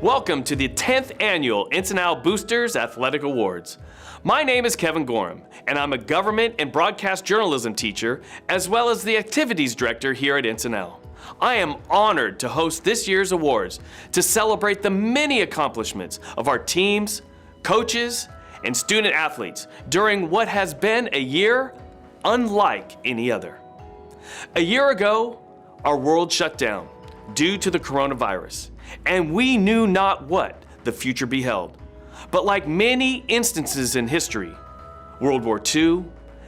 Welcome to the 10th annual Encinal Boosters Athletic Awards. My name is Kevin Gorham, and I'm a government and broadcast journalism teacher, as well as the activities director here at Encinal. I am honored to host this year's awards to celebrate the many accomplishments of our teams, coaches, and student athletes during what has been a year unlike any other. A year ago, our world shut down due to the coronavirus, and we knew not what the future beheld. But like many instances in history, World War II,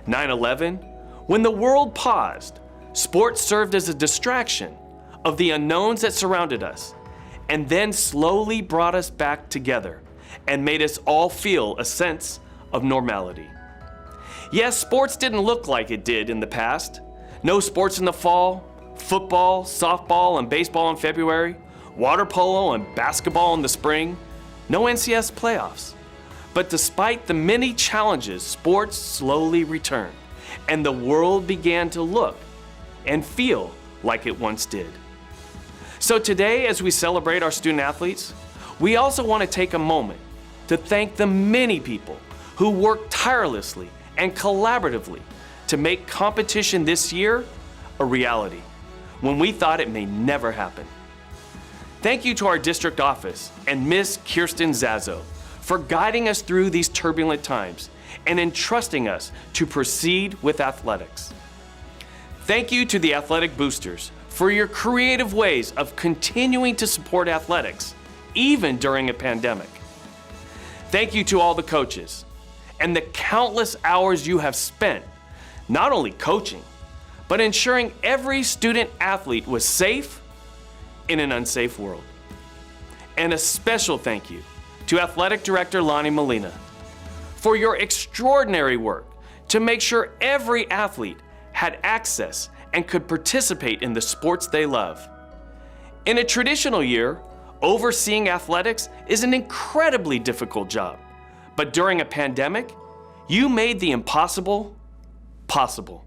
9/11, when the world paused, sports served as a distraction of the unknowns that surrounded us, and then slowly brought us back together and made us all feel a sense of normality. Yes, sports didn't look like it did in the past. No sports in the fall, football, softball, and baseball in February, water polo and basketball in the spring, no NCS playoffs. But despite the many challenges, sports slowly returned, and the world began to look and feel like it once did. So today, as we celebrate our student athletes, we also want to take a moment to thank the many people who worked tirelessly and collaboratively to make competition this year a reality when we thought it may never happen. Thank you to our district office and Miss Kirsten Zazo for guiding us through these turbulent times and entrusting us to proceed with athletics. Thank you to the athletic boosters for your creative ways of continuing to support athletics, even during a pandemic. Thank you to all the coaches and the countless hours you have spent not only coaching, but ensuring every student athlete was safe in an unsafe world. And a special thank you to Athletic Director Lonnie Molina for your extraordinary work to make sure every athlete had access and could participate in the sports they love. In a traditional year, overseeing athletics is an incredibly difficult job, but during a pandemic, you made the impossible possible.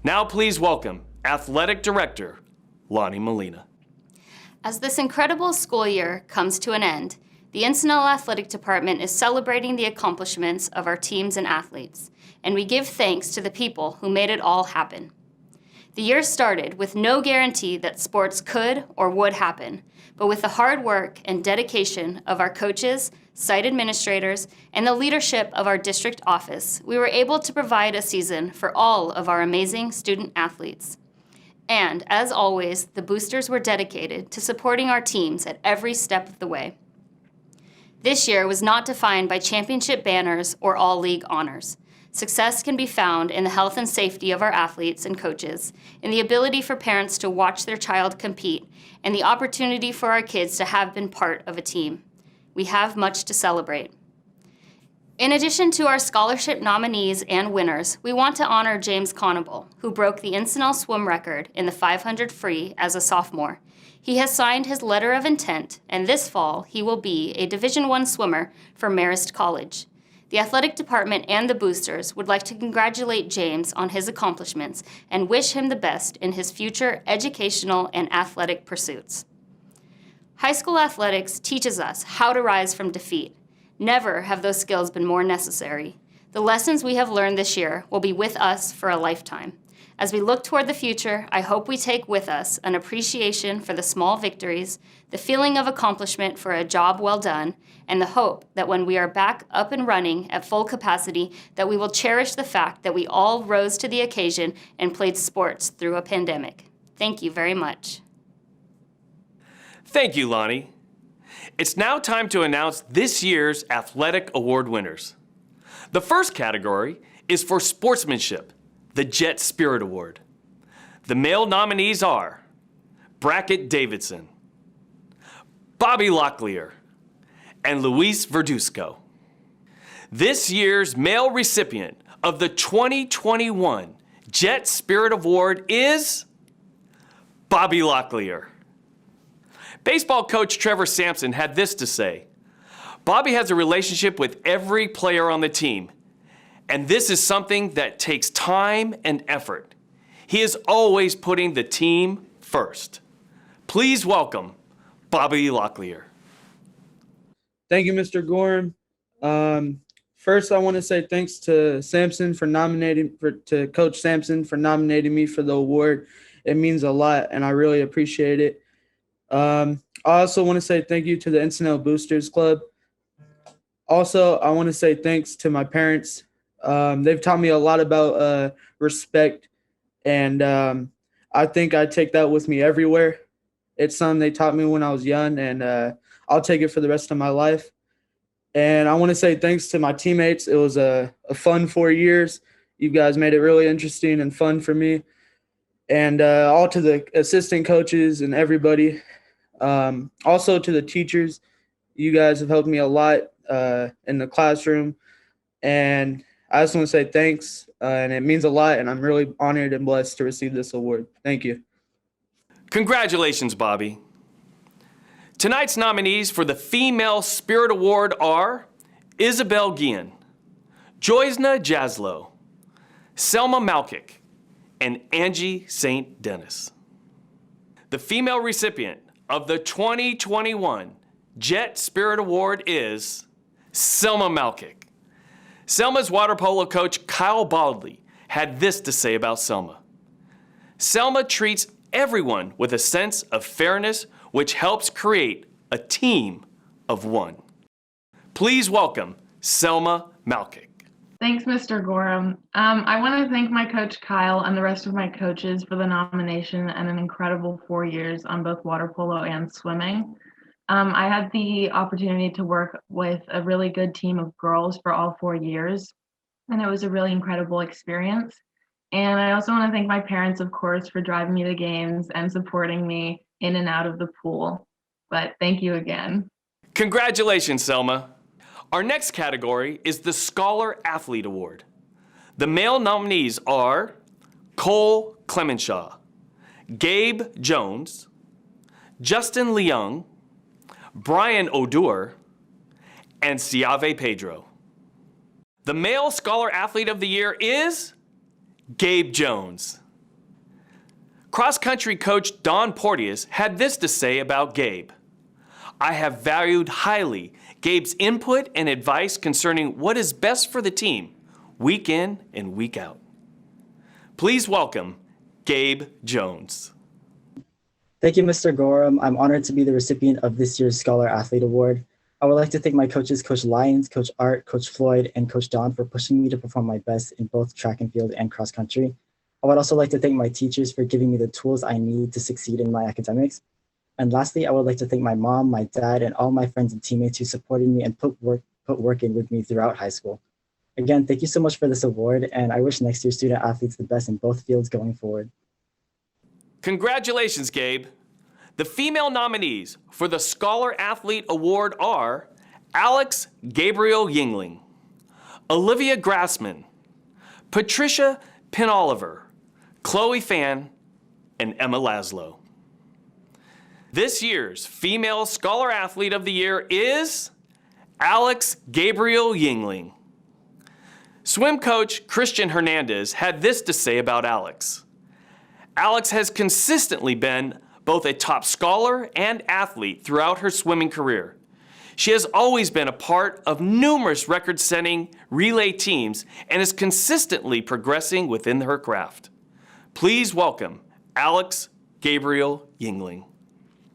Now please welcome Athletic Director Lonnie Molina. As this incredible school year comes to an end, the Encinal Athletic Department is celebrating the accomplishments of our teams and athletes, and we give thanks to the people who made it all happen. The year started with no guarantee that sports could or would happen, but with the hard work and dedication of our coaches, site administrators, and the leadership of our district office, we were able to provide a season for all of our amazing student athletes. And, as always, the boosters were dedicated to supporting our teams at every step of the way. This year was not defined by championship banners or all-league honors. Success can be found in the health and safety of our athletes and coaches, in the ability for parents to watch their child compete, and the opportunity for our kids to have been part of a team. We have much to celebrate. In addition to our scholarship nominees and winners, we want to honor James Conable, who broke the Encinal swim record in the 500 free as a sophomore. He has signed his letter of intent, and this fall he will be a Division I swimmer for Marist College. The athletic department and the boosters would like to congratulate James on his accomplishments and wish him the best in his future educational and athletic pursuits. High school athletics teaches us how to rise from defeat. Never have those skills been more necessary. The lessons we have learned this year will be with us for a lifetime. As we look toward the future, I hope we take with us an appreciation for the small victories, the feeling of accomplishment for a job well done, and the hope that when we are back up and running at full capacity, that we will cherish the fact that we all rose to the occasion and played sports through a pandemic. Thank you very much. Thank you, Lonnie. It's now time to announce this year's athletic award winners. The first category is for sportsmanship, the Jet Spirit Award. The male nominees are Brackett Davidson, Bobby Locklear, and Luis Verduzco. This year's male recipient of the 2021 Jet Spirit Award is Bobby Locklear. Baseball coach Trevor Sampson had this to say: Bobby has a relationship with every player on the team, and this is something that takes time and effort. He is always putting the team first. Please welcome Bobby Locklear. Thank you, Mr. Gorham. First, I want to say thanks to to Coach Sampson for nominating me for the award. It means a lot, and I really appreciate it. I also want to say thank you to the Encinal Boosters Club. Also, I want to say thanks to my parents. They've taught me a lot about respect, and I think I take that with me everywhere. It's something they taught me when I was young, and I'll take it for the rest of my life. And I want to say thanks to my teammates. It was a fun 4 years. You guys made it really interesting and fun for me. And all to the assistant coaches and everybody. Also to the teachers. You guys have helped me a lot in the classroom. And I just want to say thanks. And it means a lot. And I'm really honored and blessed to receive this award. Thank you. Congratulations, Bobby. Tonight's nominees for the Female Spirit Award are Isabel Guillen, Joysna Jaslow, Selma Malkick, and Angie St. Dennis. The female recipient of the 2021 Jet Spirit Award is Selma Malkick. Selma's water polo coach Kyle Baldley had this to say about Selma. Selma treats everyone with a sense of fairness, which helps create a team of one. Please welcome Selma Malkick. Thanks, Mr. Gorham. I want to thank my coach Kyle and the rest of my coaches for the nomination and an incredible 4 years on both water polo and swimming. I had the opportunity to work with a really good team of girls for all 4 years, and it was a really incredible experience. And I also want to thank my parents, of course, for driving me to games and supporting me in and out of the pool. But thank you again. Congratulations, Selma. Our next category is the Scholar Athlete Award. The male nominees are Cole Clemenshaw, Gabe Jones, Justin Leung, Brian Odur, and Siave Pedro. The male Scholar Athlete of the Year is Gabe Jones. Cross-country coach Don Porteous had this to say about Gabe. I have valued highly Gabe's input and advice concerning what is best for the team, week in and week out. Please welcome Gabe Jones. Thank you, Mr. Gorham. I'm honored to be the recipient of this year's Scholar Athlete Award. I would like to thank my coaches, Coach Lyons, Coach Art, Coach Floyd, and Coach Don for pushing me to perform my best in both track and field and cross country. I would also like to thank my teachers for giving me the tools I need to succeed in my academics. And lastly, I would like to thank my mom, my dad, and all my friends and teammates who supported me and put work in with me throughout high school. Again, thank you so much for this award, and I wish next year's student athletes the best in both fields going forward. Congratulations, Gabe. The female nominees for the Scholar Athlete Award are Alex Gabriel Yingling, Olivia Grassman, Patricia Penoliver, Chloe Fan, and Emma Laszlo. This year's Female Scholar Athlete of the Year is Alex Gabriel Yingling. Swim coach Christian Hernandez had this to say about Alex. Alex has consistently been both a top scholar and athlete throughout her swimming career. She has always been a part of numerous record-setting relay teams and is consistently progressing within her craft. Please welcome Alex Gabriel Yingling.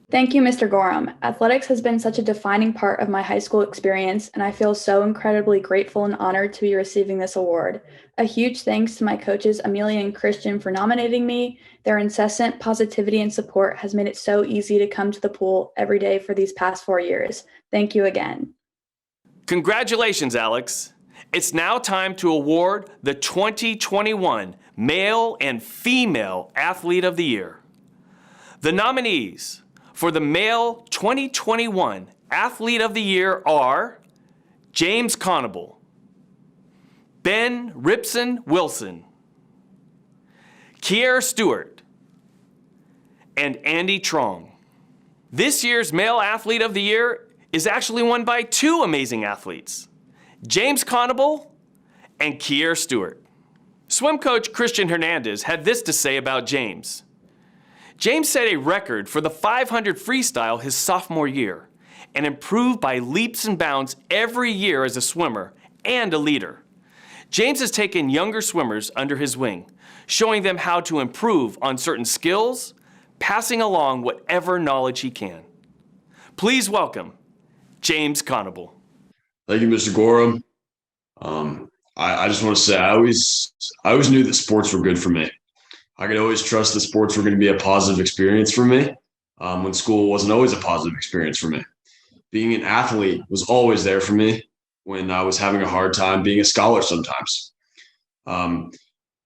Thank you, Mr. Gorham. Athletics has been such a defining part of my high school experience, and I feel so incredibly grateful and honored to be receiving this award. A huge thanks to my coaches, Amelia and Christian, for nominating me. Their incessant positivity and support has made it so easy to come to the pool every day for these past 4 years. Thank you again. Congratulations, Alex. It's now time to award the 2021 Male and Female Athlete of the Year. The nominees for the Male 2021 Athlete of the Year are James Conable, Ben Ripson Wilson, Kier Stewart, and Andy Trong. This year's Male Athlete of the Year is actually won by two amazing athletes, James Conable and Kier Stewart. Swim coach Christian Hernandez had this to say about James. James set a record for the 500 freestyle his sophomore year. and improve by leaps and bounds every year as a swimmer and a leader. James has taken younger swimmers under his wing, showing them how to improve on certain skills, passing along whatever knowledge he can. Please welcome James Conable. Thank you, Mr. Gorham. I just want to say I always knew that sports were good for me. I could always trust that sports were going to be a positive experience for me when school wasn't always a positive experience for me. Being an athlete was always there for me when I was having a hard time being a scholar sometimes. I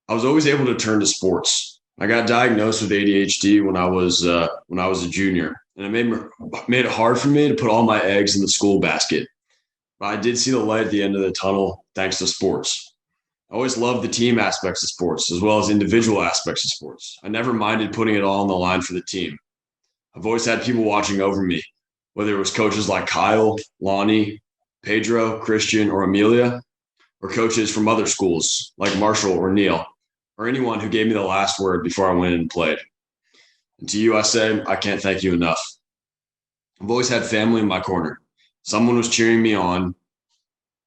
was always able to turn to sports. I got diagnosed with ADHD when I was a junior, and it made it hard for me to put all my eggs in the school basket. But I did see the light at the end of the tunnel thanks to sports. I always loved the team aspects of sports as well as individual aspects of sports. I never minded putting it all on the line for the team. I've always had people watching over me, whether it was coaches like Kyle, Lonnie, Pedro, Christian, or Amelia, or coaches from other schools like Marshall or Neil, or anyone who gave me the last word before I went and played. And to you, I say, I can't thank you enough. I've always had family in my corner. Someone was cheering me on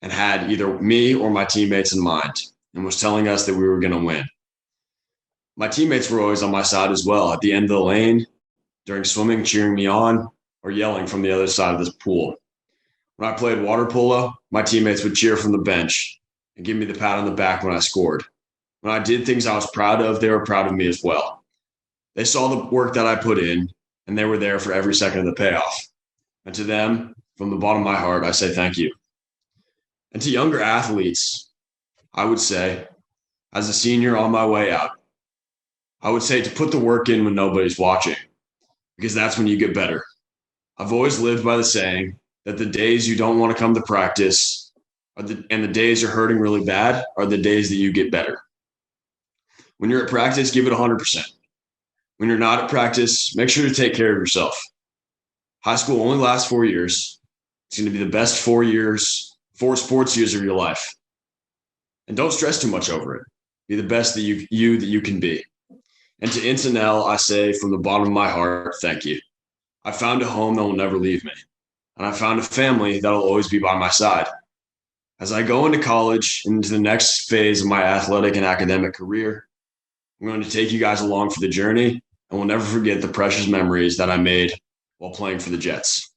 and had either me or my teammates in mind and was telling us that we were going to win. My teammates were always on my side as well, at the end of the lane, during swimming, cheering me on, or yelling from the other side of this pool. When I played water polo, my teammates would cheer from the bench and give me the pat on the back when I scored. When I did things I was proud of, they were proud of me as well. They saw the work that I put in, and they were there for every second of the payoff. And to them, from the bottom of my heart, I say thank you. And to younger athletes, I would say, as a senior on my way out, I would say to put the work in when nobody's watching, because that's when you get better. I've always lived by the saying that the days you don't want to come to practice and the days you're hurting really bad are the days that you get better. When you're at practice, give it 100%. When you're not at practice, make sure to take care of yourself. High school only lasts 4 years. It's going to be the best 4 sports years of your life. And don't stress too much over it. Be the best that you can be. And to Encinal, I say from the bottom of my heart, thank you. I found a home that will never leave me. And I found a family that will always be by my side. As I go into college, into the next phase of my athletic and academic career, I'm going to take you guys along for the journey, and we'll never forget the precious memories that I made while playing for the Jets.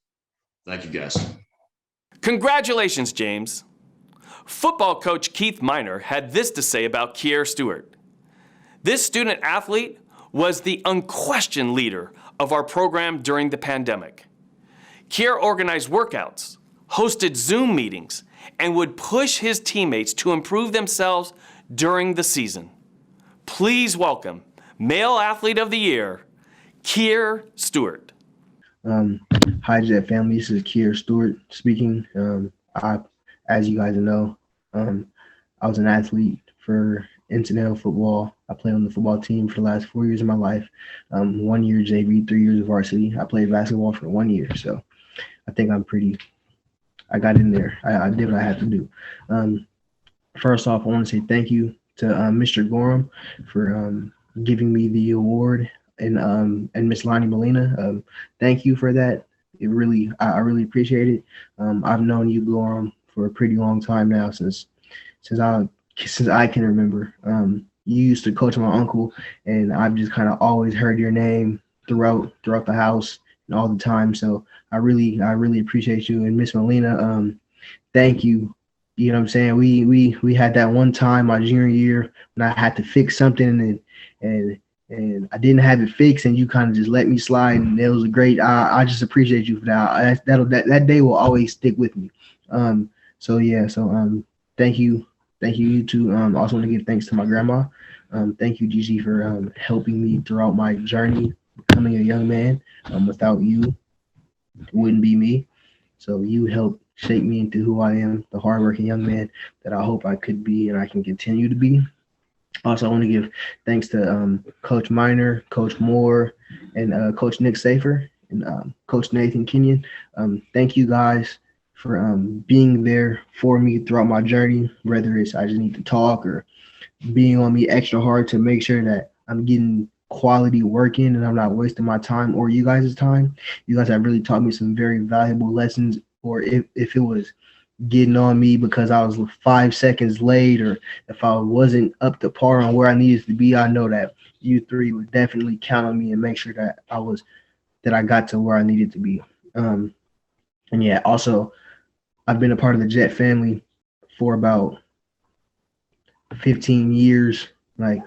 Thank you, guys. Congratulations, James. Football coach Keith Miner had this to say about Kier Stewart. This student athlete was the unquestioned leader of our program during the pandemic. Kier organized workouts, hosted Zoom meetings, and would push his teammates to improve themselves during the season. Please welcome Male Athlete of the Year, Kier Stewart. Hi, Jet family. This is Kier Stewart speaking. As you guys know, I was an athlete for Encinal football. I played on the football team for the last 4 years of my life. 1 year JV, 3 years of varsity. I played basketball for 1 year, so I think I got in there. I did what I had to do. First off, I want to say thank you to Mr. Gorham for giving me the award, and Miss Lonnie Molina. Thank you for that. I really appreciate it. I've known you, Gorham, for a pretty long time now, since I can remember. You used to coach my uncle, and I've just kind of always heard your name throughout the house and all the time. So I really appreciate you. And Miss Molina, thank you. You know what I'm saying? We had that one time my junior year when I had to fix something and I didn't have it fixed, and you kind of just let me slide, and it was a great. I just appreciate you for that. That day will always stick with me. So thank you. You too. Also want to give thanks to my grandma. Thank you, Gigi, for helping me throughout my journey becoming a young man. Without you, it wouldn't be me. So you helped shape me into who I am, the hardworking young man that I hope I could be and I can continue to be. Also, I want to give thanks to Coach Miner, Coach Moore, and Coach Nick Safer, and Coach Nathan Kenyon. Thank you guys for being there for me throughout my journey, whether it's I just need to talk or being on me extra hard to make sure that I'm getting quality work in and I'm not wasting my time or you guys' time. You guys have really taught me some very valuable lessons, or if it was getting on me because I was 5 seconds late or if I wasn't up to par on where I needed to be, I know that you three would definitely count on me and make sure that I got to where I needed to be. And yeah, also I've been a part of the Jet family for about 15 years. Like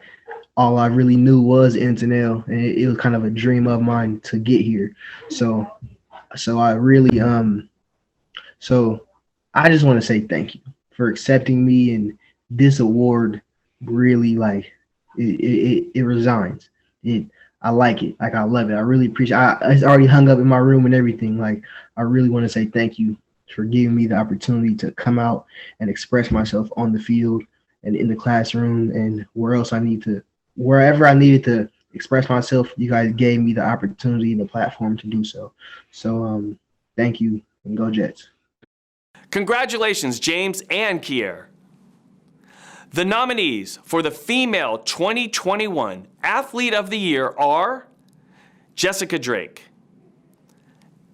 all I really knew was Encinal, and it was kind of a dream of mine to get here. So I really so I just want to say thank you for accepting me, and this award really like it resigns. I like it. Like I love it. I really appreciate it's already hung up in my room and everything. Like I really want to say thank you for giving me the opportunity to come out and express myself on the field and in the classroom and wherever I needed to express myself. You guys gave me the opportunity and the platform to do so. So thank you, and go Jets. Congratulations, James and Kier. The nominees for the Female 2021 Athlete of the Year are Jessica Drake,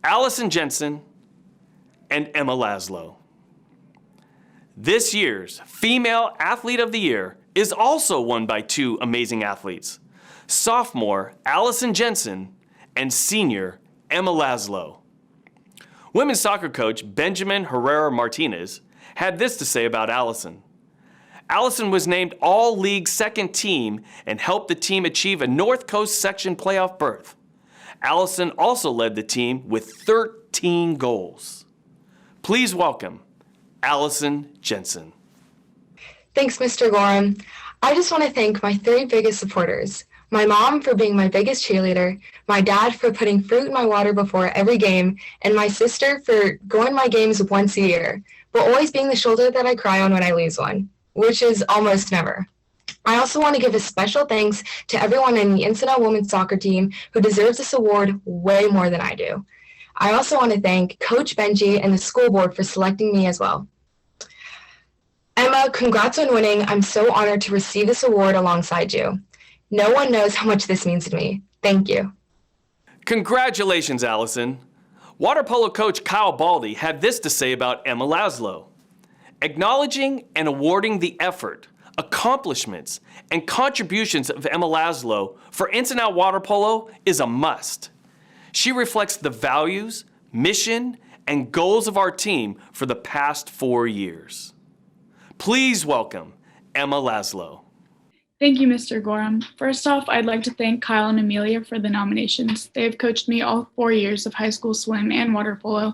Allison Jensen, and Emma Laszlo. This year's Female Athlete of the Year is also won by two amazing athletes, sophomore Allison Jensen and senior Emma Laszlo. Women's soccer coach Benjamin Herrera Martinez had this to say about Allison. Allison was named All-League second team and helped the team achieve a North Coast section playoff berth. Allison also led the team with 13 goals. Please welcome Allison Jensen. Thanks, Mr. Gorham. I just want to thank my three biggest supporters. My mom for being my biggest cheerleader, my dad for putting fruit in my water before every game, and my sister for going to my games once a year, but always being the shoulder that I cry on when I lose one, which is almost never. I also want to give a special thanks to everyone in the Encinal women's soccer team who deserves this award way more than I do. I also want to thank Coach Benji and the school board for selecting me as well. Emma, congrats on winning. I'm so honored to receive this award alongside you. No one knows how much this means to me. Thank you. Congratulations, Allison. Water polo coach Kyle Baldy had this to say about Emma Laszlo. Acknowledging and awarding the effort, accomplishments, and contributions of Emma Laszlo for Encinal water polo is a must. She reflects the values, mission, and goals of our team for the past 4 years. Please welcome Emma Laszlo. Thank you, Mr. Gorham. First off, I'd like to thank Kyle and Amelia for the nominations. They have coached me all 4 years of high school swim and water polo,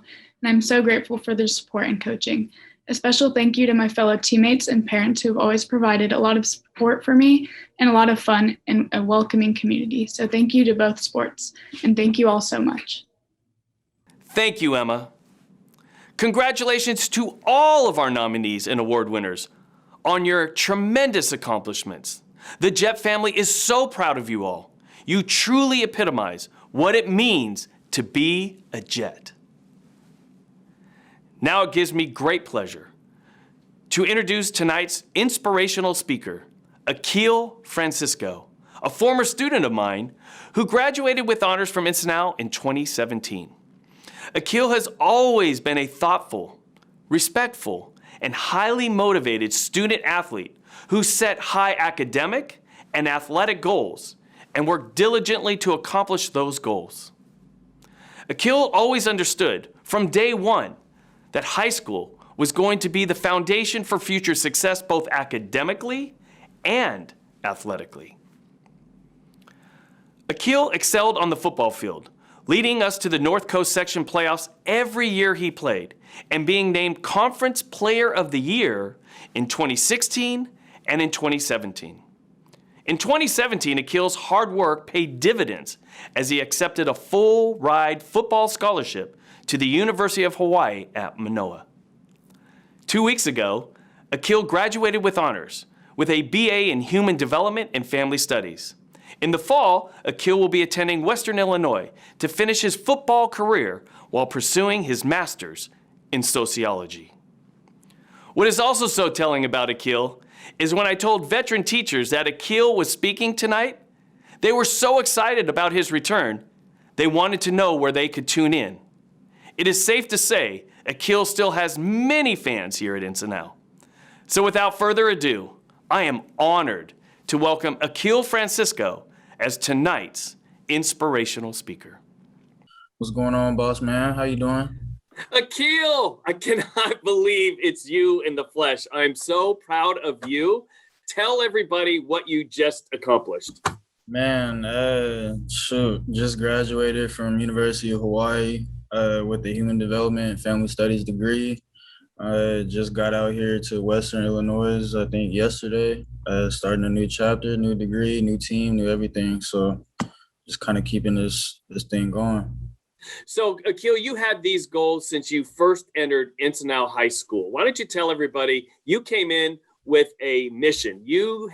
and I'm so grateful for their support and coaching. A special thank you to my fellow teammates and parents who have always provided a lot of support for me and a lot of fun and a welcoming community. So thank you to both sports, and thank you all so much. Thank you, Emma. Congratulations to all of our nominees and award winners on your tremendous accomplishments. The Jet family is so proud of you all. You truly epitomize what it means to be a Jet. Now it gives me great pleasure to introduce tonight's inspirational speaker, Akil Francisco, a former student of mine who graduated with honors from Encinal in 2017. Akil has always been a thoughtful, respectful, and highly motivated student athlete who set high academic and athletic goals and worked diligently to accomplish those goals. Akil always understood from day one that high school was going to be the foundation for future success both academically and athletically. Akil excelled on the football field, leading us to the North Coast section playoffs every year he played and being named Conference Player of the Year in 2016 and in 2017. In 2017, Akil's hard work paid dividends as he accepted a full-ride football scholarship to the University of Hawaii at Manoa. 2 weeks ago, Akil graduated with honors with a BA in Human Development and Family Studies. In the fall, Akil will be attending Western Illinois to finish his football career while pursuing his master's in sociology. What is also so telling about Akil is when I told veteran teachers that Akil was speaking tonight, They were so excited about his return, they wanted to know where they could tune in. It is safe to say Akil still has many fans here at Encinal. So without further ado, I am honored to welcome Akil Francisco as tonight's inspirational speaker. What's going on, boss man? How you doing? Akil, I cannot believe it's you in the flesh. I'm so proud of you. Tell everybody what you just accomplished. Man, just graduated from University of Hawaii with a Human Development and Family Studies degree. Just got out here to Western Illinois, I think yesterday, starting a new chapter, new degree, new team, new everything. So just kind of keeping this thing going. So, Akil, you had these goals since you first entered Encinal High School. Why don't you tell everybody you came in with a mission? You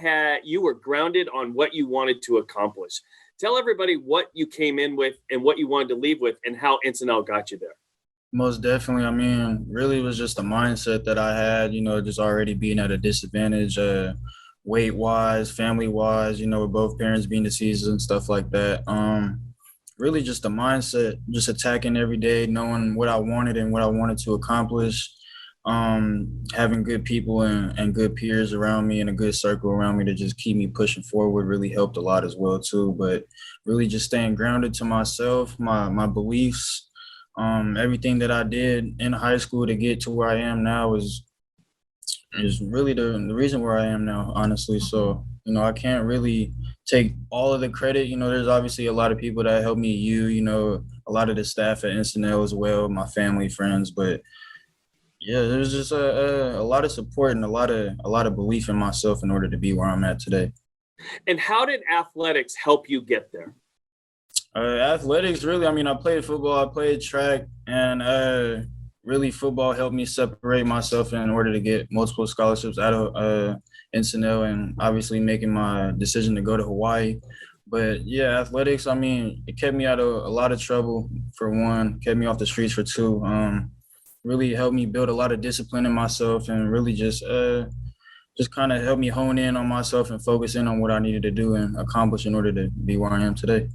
were grounded on what you wanted to accomplish. Tell everybody what you came in with and what you wanted to leave with and how Encinal got you there. Most definitely. I mean, really it was just a mindset that I had, just already being at a disadvantage, weight-wise, family-wise, with both parents being deceased and stuff like that. Really just a mindset, just attacking every day, knowing what I wanted and what I wanted to accomplish. Having good people and good peers around me and a good circle around me to just keep me pushing forward really helped a lot as well too. But really just staying grounded to myself, my beliefs, everything that I did in high school to get to where I am now is really the reason where I am now, honestly. So, I can't really take all of the credit. There's obviously a lot of people that helped me, a lot of the staff at Encinal as well, my family, friends, but yeah, there's just a lot of support and a lot of belief in myself in order to be where I'm at today. And how did athletics help you get there? Athletics, really, I played football, I played track, and really football helped me separate myself in order to get multiple scholarships out of Encinal and obviously making my decision to go to Hawaii. But yeah, athletics, it kept me out of a lot of trouble for one, kept me off the streets for two. Really helped me build a lot of discipline in myself and really just kind of helped me hone in on myself and focus in on what I needed to do and accomplish in order to be where I am today.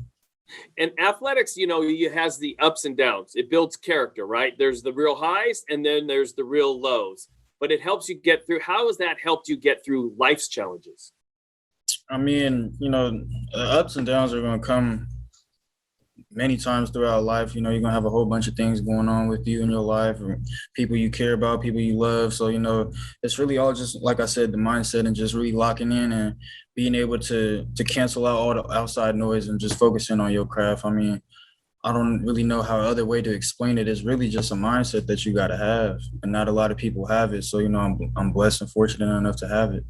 And athletics, it has the ups and downs. It builds character, right? There's the real highs and then there's the real lows. But it helps you get through. How has that helped you get through life's challenges? Ups and downs are going to come many times throughout life. You're going to have a whole bunch of things going on with you in your life, or people you care about, people you love. So, it's really all just, like I said, the mindset and just really locking in and being able to cancel out all the outside noise and just focusing on your craft. I don't really know how other way to explain it. It's really just a mindset that you got to have, and not a lot of people have it. So, I'm blessed and fortunate enough to have it.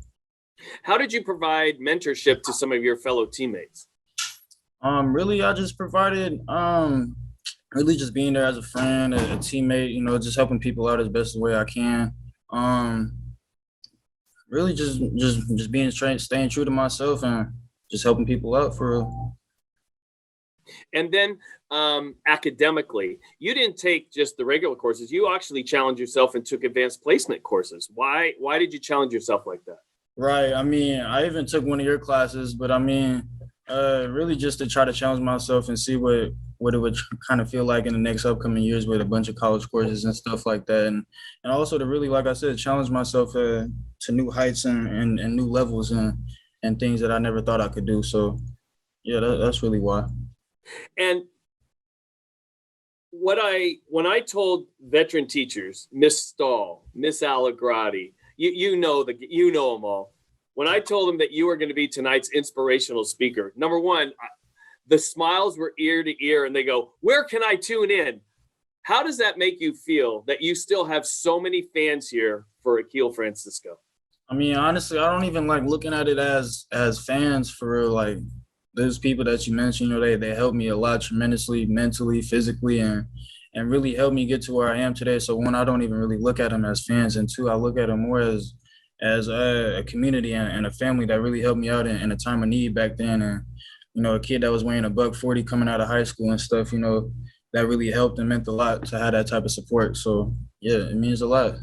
How did you provide mentorship to some of your fellow teammates? Really, I just provided, really just being there as a friend, a teammate, just helping people out as best the way I can. Really just being straight, staying true to myself and just helping people out for real. And then academically, you didn't take just the regular courses. You actually challenged yourself and took advanced placement courses. Why did you challenge yourself like that? Right. I even took one of your classes, but really just to try to challenge myself and see what it would kind of feel like in the next upcoming years with a bunch of college courses and stuff like that. And also to really, like I said, challenge myself to new heights and new levels and things that I never thought I could do. So yeah, that's really why. And when I told veteran teachers, Miss Stahl, Miss Allegrati, you know them all. When I told them that you were going to be tonight's inspirational speaker, number one, the smiles were ear to ear, and they go, "Where can I tune in?" How does that make you feel that you still have so many fans here for Akil Francisco? Honestly, I don't even like looking at it as fans for real. Like those people that you mentioned, they helped me a lot tremendously, mentally, physically, and really helped me get to where I am today. So one, I don't even really look at them as fans, and two, I look at them more as a community and a family that really helped me out in a time of need back then. And a kid that was weighing $140 coming out of high school and stuff, that really helped and meant a lot to have that type of support. So yeah, it means a lot.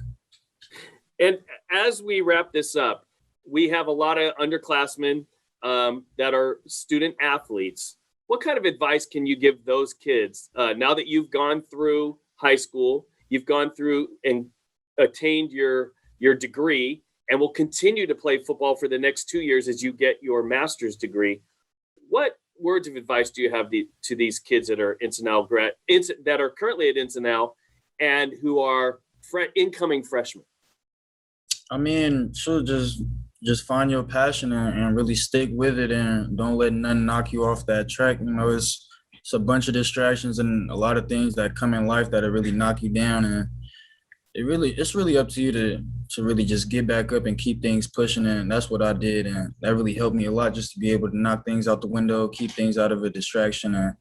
And as we wrap this up, we have a lot of underclassmen that are student athletes, what kind of advice can you give those kids now that you've gone through high school, you've gone through and attained your degree, and will continue to play football for the next 2 years as you get your master's degree? What words of advice do you have to these kids that are that are currently at Encinal and who are incoming freshmen? I mean, sure, just find your passion and really stick with it, and don't let nothing knock you off that track. You know, it's a bunch of distractions and a lot of things that come in life that really knock you down, and it's really up to you to really just get back up and keep things pushing. And that's what I did, and that really helped me a lot, just to be able to knock things out the window, keep things out of a distraction, and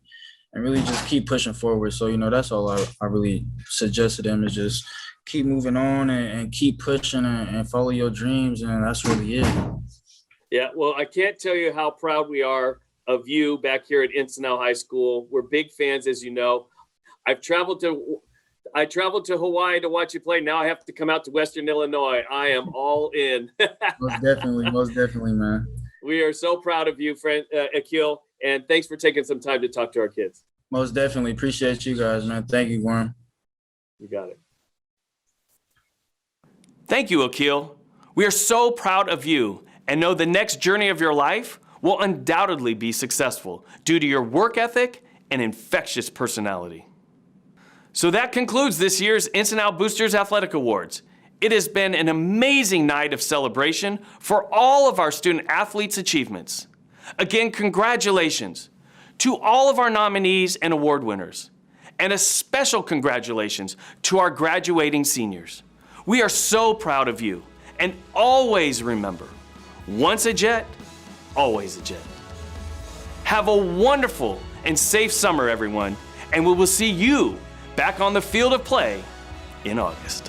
really just keep pushing forward. So, you know, that's all I really suggest to them, is just keep moving on and keep pushing and follow your dreams, and that's really it. Yeah, well, I can't tell you how proud we are of you back here at Encinal High School. We're big fans, as you know. I traveled to Hawaii to watch you play. Now I have to come out to Western Illinois. I am all in. Most definitely, man. We are so proud of you, friend Akil, and thanks for taking some time to talk to our kids. Most definitely. Appreciate you guys, man. Thank you, Gorham. You got it. Thank you, Akil. We are so proud of you and know the next journey of your life will undoubtedly be successful due to your work ethic and infectious personality. So that concludes this year's Encinal Boosters Athletic Awards. It has been an amazing night of celebration for all of our student athletes' achievements. Again, congratulations to all of our nominees and award winners, and a special congratulations to our graduating seniors. We are so proud of you, and always remember, once a Jet, always a Jet. Have a wonderful and safe summer, everyone, and we will see you back on the field of play in August.